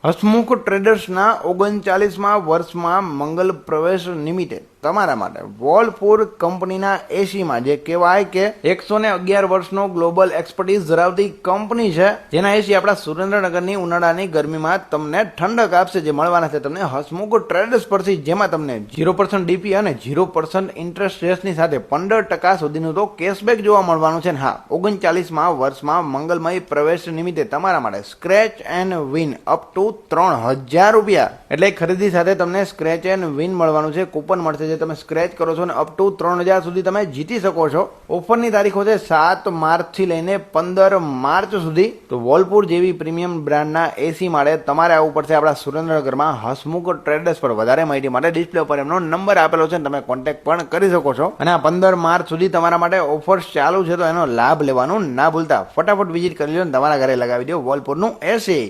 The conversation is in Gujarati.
હસમુખ ટ્રેડર્સના 39મા વર્ષમાં મંગલ પ્રવેશ નિમિત્તે તમારા માટે વોલપુર કંપનીના એસીમાં જે કહેવાય કે 111 વર્ષનો ગ્લોબલ એક્સપર્ટીઝ ધરાવતી કંપની છે, જેના એસી આપણા સુરેન્દ્રનગરની ઉનાળાની ગરમીમાં તમને ઠંડક આપશે, જે મળવાના છે તમને હસમુખ ટ્રેડર્સ પરથી, જેમાં તમને 0% ડીપી અને 0% ઇન્ટરેસ્ટ રેટની સાથે 15% સુધીનું તો કેશબેક જોવા મળવાનું છે. હા, 39મા વર્ષમાં મંગલમય પ્રવેશ નિમિત્તે તમારા માટે scratch and win up to 3000 રૂપિયા, એટલે ખરીદી સાથે તમને સ્ક્રેચ એન્ડ વિન મળવાનું છે. કૂપન મળશે, તમે સ્ક્રેચ કરો છો અને અપ ટુ 3000 સુધી તમે જીતી શકો છો. ઓફરની તારીખો છે 7 માર્ચથી લઈને 15 માર્ચ સુધી. તો વોલપુર જેવી પ્રીમિયમ બ્રાન્ડના એસી માટે તમારે આવવું પડશે આપણા સુરેન્દ્રનગરમાં હસમુખ ટ્રેડર્સ પર. વધારે માહિતી માટે ડિસ્પ્લે પર એમનો નંબર આપેલો છે, તમે કોન્ટેક્ટ પણ કરી શકો છો. અને આ 15 માર્ચ સુધી તમારા માટે ઓફર્સ ચાલુ છે, તો એનો લાભ લેવાનું ના ભૂલતા. ફટાફટ વિઝિટ કરી લો અને તમારા ઘરે લગાવી દો વોલપુરનું એસી.